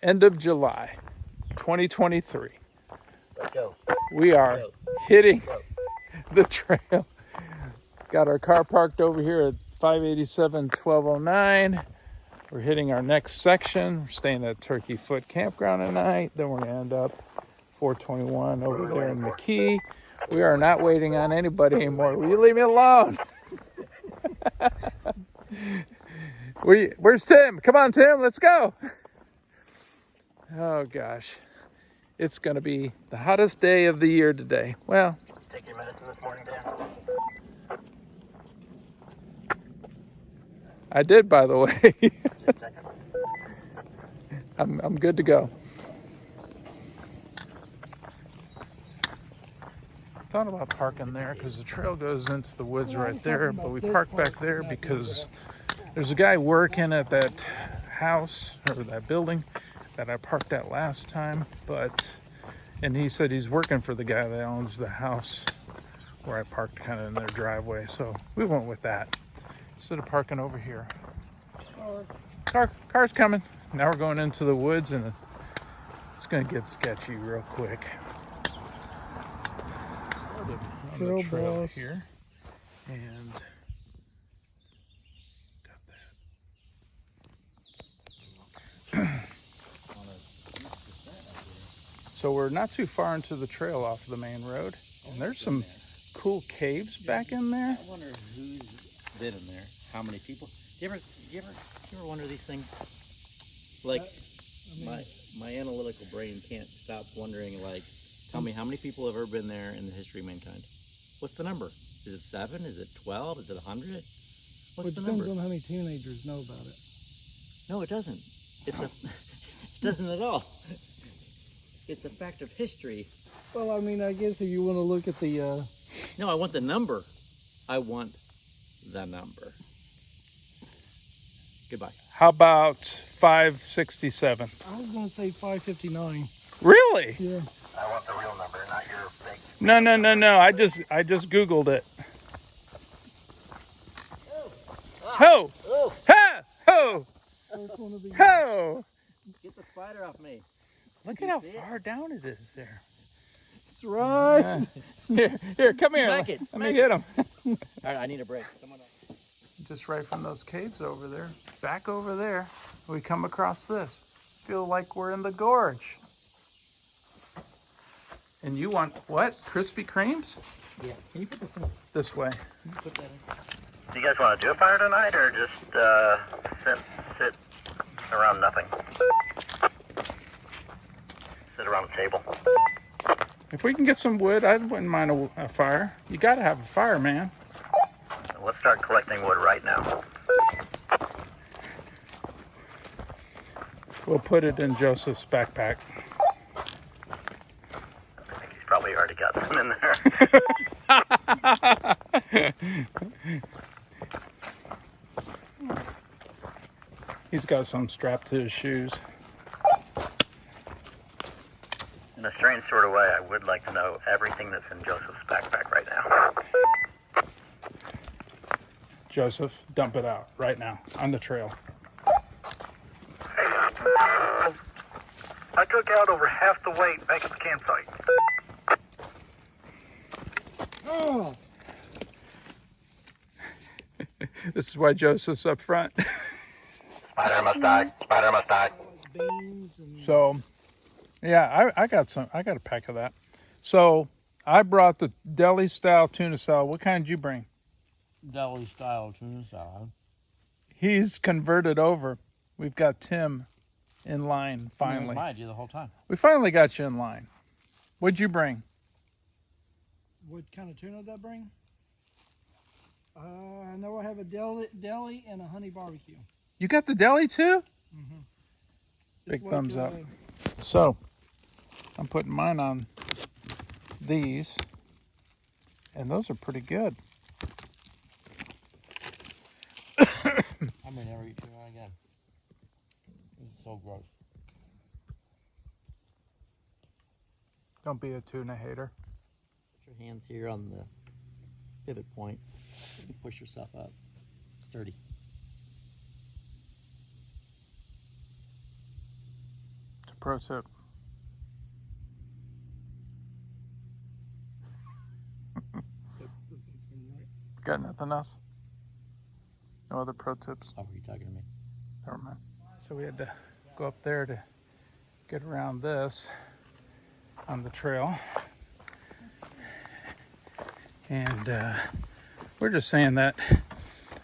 end of July, 2023. Let's go. We are hitting the trail. Got our car parked over here at 587 1209. We're hitting our next section. We're staying at Turkey Foot Campground tonight. Then we're going to end up 421 over there in McKee. We are not waiting on anybody anymore. Will you leave me alone? Where's Tim? Come on, Tim, let's go. Oh gosh, it's going to be the hottest day of the year today. Well, Take your medicine this morning, Dan. I did, by the way. Just a second. I'm good to go. Thought about parking there because the trail goes into the woods right there, but we parked back there because there's a guy working at that house or that building that I parked at last time, and he said he's working for the guy that owns the house where I parked kind of in their driveway, so we went with that instead of parking over here. Car's coming. Now we're going into the woods and it's gonna get sketchy real quick. On the trail here, and got that. So we're not too far into the trail off the main road, and there's some cool caves back in there. I wonder who's been in there. How many people? Do you ever wonder these things? Like, my analytical brain can't stop wondering. Like, tell me how many people have ever been there in the history of mankind? What's the number? Is it 7? Is it 12? Is it 100? What's the number? It depends on how many teenagers know about it. No, it doesn't. It doesn't at all. It's a fact of history. Well, I mean, I guess if you want to look at the... No, I want the number. I want the number. Goodbye. How about 567? I was going to say 559. Really? Yeah. I want the real number, not your fake. No. I just Googled it. Ho! Oh! Ha! Ho! Ho! Get the spider off me. Look at how far down it is there. That's right. Here, come here. Smack it, Let smack me it. get him. All right, I need a break. Come on up. Just right from those caves over there. Back over there, we come across this. Feel like we're in the gorge. And you want what? Krispy Kremes? Yeah. Can you put this in? This way. Put that in. Do you guys want to do a fire tonight, or just sit around nothing? Sit around the table. If we can get some wood, I wouldn't mind a fire. You got to have a fire, man. Let's start collecting wood right now. We'll put it in Joseph's backpack. I think he's probably already got some in there. He's got some strapped to his shoes. In a strange sort of way, I would like to know everything that's in Joseph's backpack right now. Joseph, dump it out right now on the trail. I took out over half the weight back at the campsite. Oh, This is why Joseph's up front. Spider must die. Spider must die. beans and... So, yeah, I got a pack of that. So I brought the deli style tuna salad. What kind did you bring? Deli style tuna salad. He's converted over. We've got Tim in line That finally. was my idea the whole time. We finally got you in line. What'd you bring? What kind of tuna did I bring? I know I have a deli and a honey barbecue. You got the deli too? Mm-hmm. Big thumbs up. So, I'm putting mine on these, and those are pretty good. I may never eat tuna again. It's so gross. Don't be a tuna hater. Put your hands here on the pivot point. And push yourself up. Sturdy. Pro tip. That doesn't seem right. Got nothing else? No other pro tips? How are you talking to me? Never mind. So we had to go up there to get around this on the trail. And we're just saying that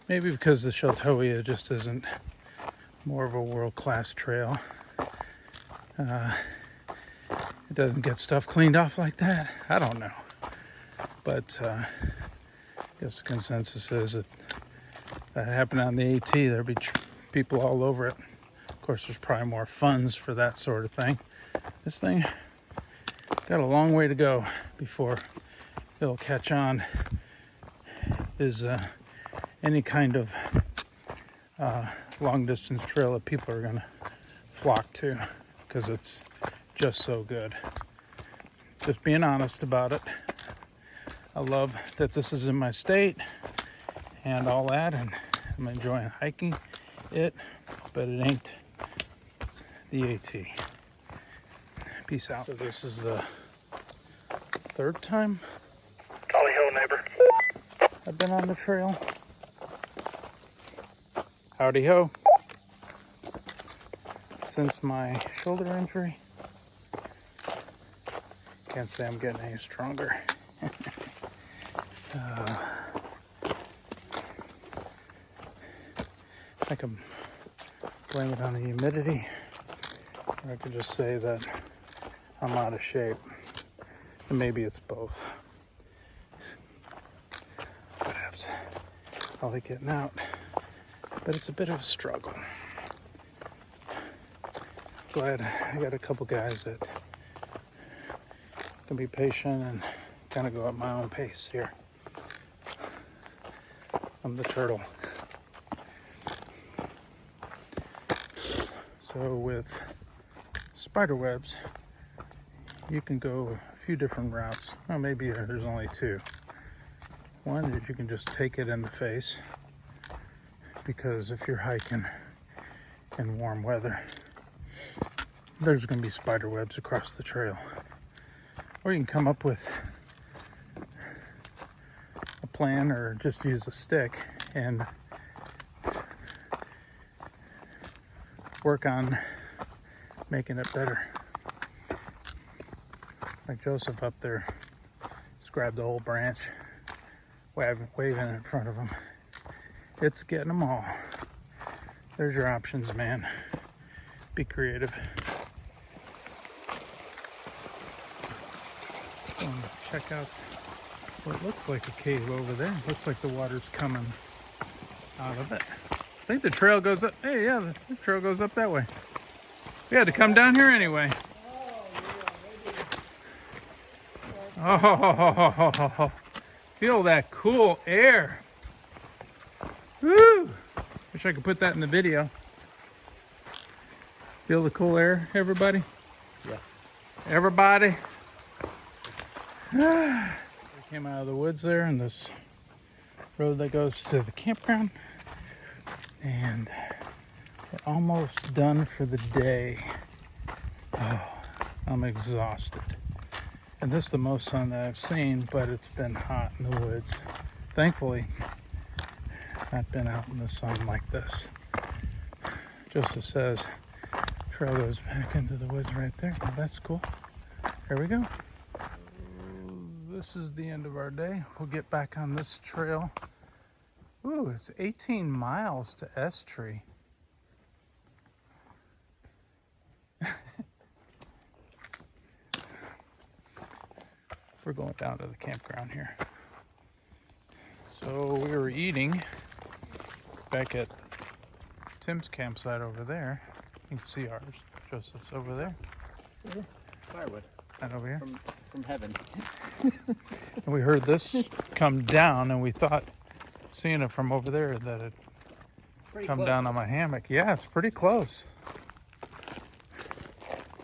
maybe because the Sheltowee just isn't more of a world-class trail. It doesn't get stuff cleaned off like that. I don't know. But I guess the consensus is that that happened on the AT. There'd be people all over it. Of course, there's probably more funds for that sort of thing. This thing got a long way to go before it'll catch on. Is any kind of long distance trail that people are gonna flock to, because it's just so good. Just being honest about it. I love that this is in my state and all that, and I'm enjoying hiking it, but it ain't the AT. Peace out. So this is the third time Tally ho, neighbor. I've been on the trail. Howdy ho. Since my shoulder injury. Can't say I'm getting any stronger. I can blame it on the humidity, or I could just say that I'm out of shape. And maybe it's both. Perhaps I'll be getting out, but it's a bit of a struggle. Glad I got a couple guys that can be patient and kind of go at my own pace here. I'm the turtle. So with spider webs, you can go a few different routes. Well, maybe there's only two. One is you can just take it in the face, because if you're hiking in warm weather, there's going to be spider webs across the trail. Or you can come up with a plan, or just use a stick and work on making it better. Like Joseph up there, just grabbed the whole branch, waving it in front of him. It's getting them all. There's your options, man. Be creative. Check out what looks like a cave over there. Looks like the water's coming out of it. I think the trail goes up. Hey, yeah, the trail goes up that way. We had to come down here anyway. Oh, feel that cool air. Woo! Wish I could put that in the video. Feel the cool air, everybody? Yeah. Everybody? We came out of the woods there, and this road that goes to the campground, and we're almost done for the day. Oh, I'm exhausted. And this is the most sun that I've seen, but it's been hot in the woods. Thankfully, I've been out in the sun like this. Just as says, trail goes back into the woods right there. Well, that's cool. Here we go. This is the end of our day. We'll get back on this trail. Ooh, it's 18 miles to S Tree. We're going down to the campground here. So we were eating back at Tim's campsite over there. You can see ours. Joseph's over there. Firewood. And over here. From heaven. And we heard this come down, and we thought, seeing it from over there, that it come down on my hammock. Yeah, it's pretty close.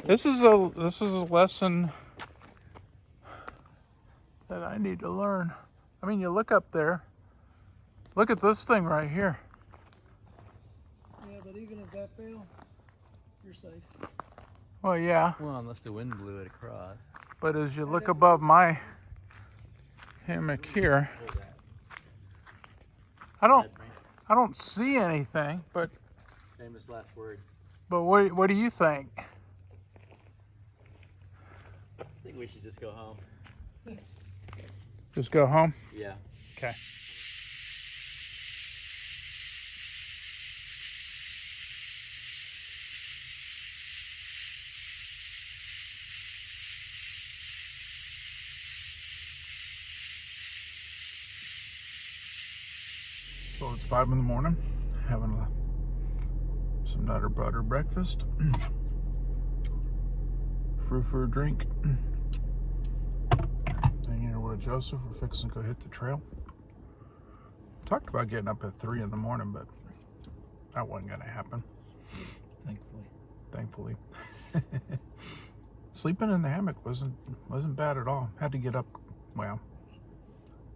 This is a lesson that I need to learn. I mean, you look up there. Look at this thing right here. Yeah, but even if that fails, you're safe. Well, yeah, Well, unless the wind blew it across. but as you look above my hammock here, I don't see anything, but Famous last words. what do you think? I think we should just go home. Just go home? Yeah. Okay. So it's 5 in the morning, having some Nutter Butter breakfast, frou drink. Hanging here with Joseph, we're fixing to go hit the trail. Talked about getting up at 3 in the morning, but that wasn't gonna happen. Thankfully. Sleeping in the hammock wasn't bad at all. Had to get up, well,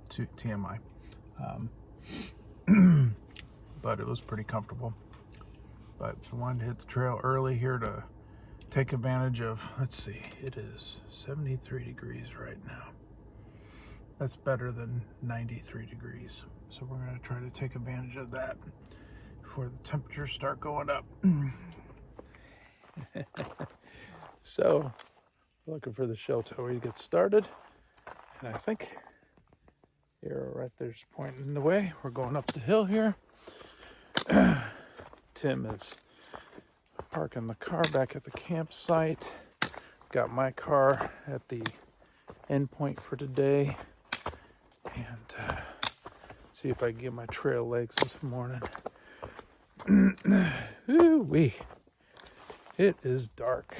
to TMI. But it was pretty comfortable. But I wanted to hit the trail early here to take advantage of, let's see, it is 73 degrees right now. That's better than 93 degrees. So we're going to try to take advantage of that before the temperatures start going up. So, looking for the Sheltowee to get started. And I think here, right there's pointing the way. We're going up the hill here. Tim is parking the car back at the campsite. Got my car at the end point for today. And see if I can get my trail legs this morning. Ooh-wee. It is dark.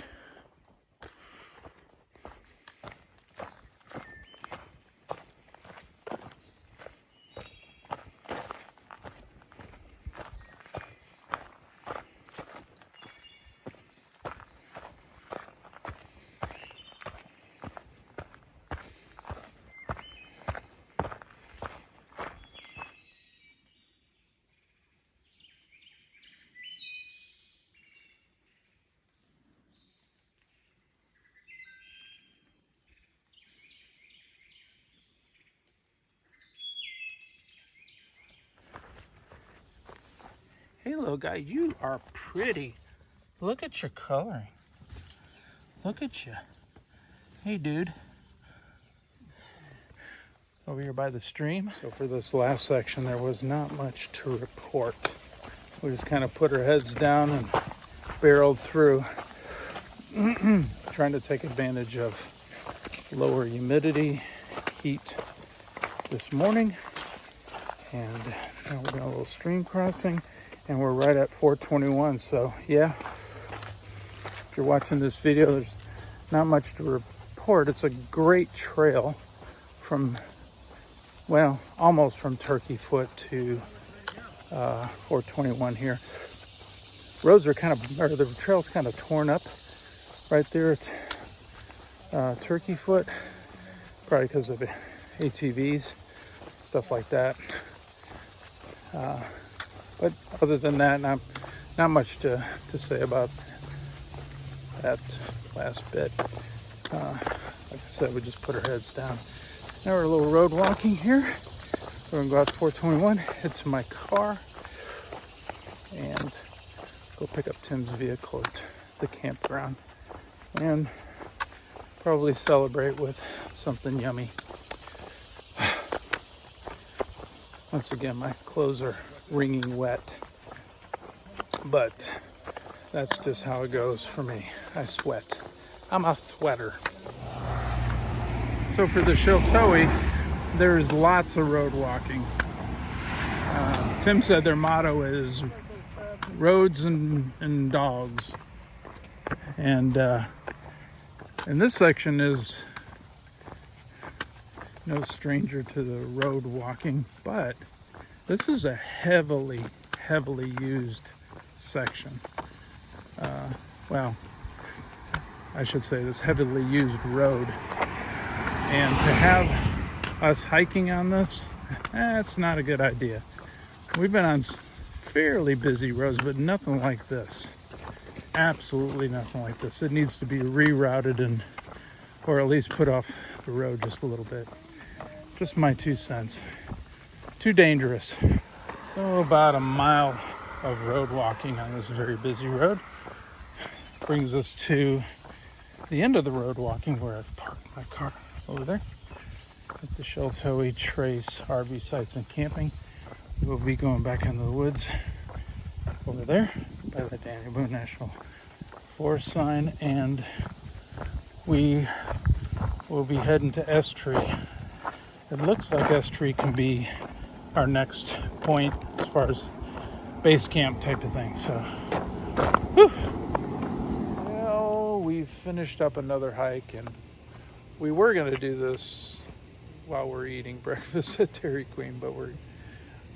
Hey, little guy, you are pretty. Look at your coloring. Look at you. Hey, dude. Over here by the stream. So for this last section, there was not much to report. We just kind of put our heads down and barreled through. Trying to take advantage of lower humidity, heat this morning. And now we're doing a little stream crossing. And we're right at 421, so yeah, if you're watching this video, there's not much to report. It's a great trail from, well, almost from Turkey Foot to 421 here. Roads are kind of, or the trail's kind of torn up right there at Turkey Foot, probably because of ATVs, stuff like that. But other than that, not much to say about that last bit. Like I said, we just put our heads down. Now we're a little road walking here. We're gonna go out to 421, head to my car, and go pick up Tim's vehicle at the campground, and probably celebrate with something yummy. Once again, my clothes are wringing wet, but that's just how it goes for me. I sweat. I'm a sweater. So for the Sheltowee, there's lots of road walking. Tim said their motto is roads and dogs, and this section is no stranger to the road walking, but this is a heavily used section. Well, I should say this heavily used road. And to have us hiking on this, that's not a good idea. We've been on fairly busy roads, but nothing like this. absolutely nothing like this. It needs to be rerouted and, or at least put off the road just a little bit. Just my 2 cents. Too dangerous. So about a mile of road walking on this very busy road brings us to the end of the road walking where I've parked my car over there. It's the Sheltowee Trace RV Sites and Camping. We'll be going back into the woods over there by the Daniel Boone National Forest sign, and we will be heading to S Tree. It looks like S Tree can be our next point as far as base camp type of thing. So, whew. Well, we've finished up another hike, and we were going to do this while we're eating breakfast at Dairy Queen, but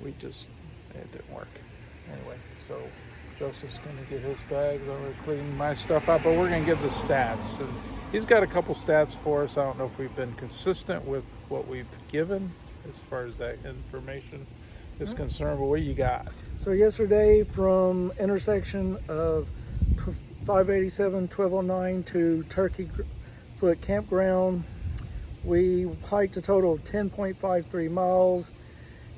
it didn't work. Anyway, so Joseph's going to get his bags. I'm going to clean my stuff up, but we're going to give the stats. And he's got a couple stats for us. I don't know if we've been consistent with what we've given as far as that information is concerned, but what do you got? So yesterday, from intersection of 587, 1209 to Turkey Foot Campground, we hiked a total of 10.53 miles.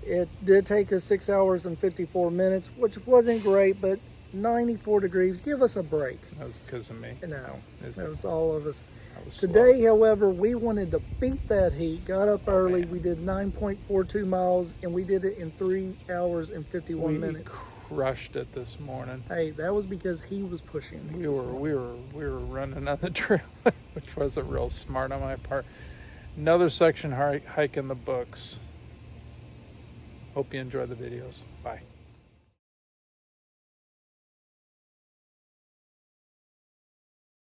It did take us 6 hours and 54 minutes, which wasn't great, but 94 degrees. Give us a break. That was because of me. No, Is it it? was all of us. I was Today, however, we wanted to beat that heat. Got up early. man. We did 9.42 miles, and we did it in 3 hours and 51 we minutes. crushed it this morning. Hey, that was because he was pushing me. We were running on the trail, which wasn't real smart on my part. Another section hike in the books. Hope you enjoy the videos. Bye.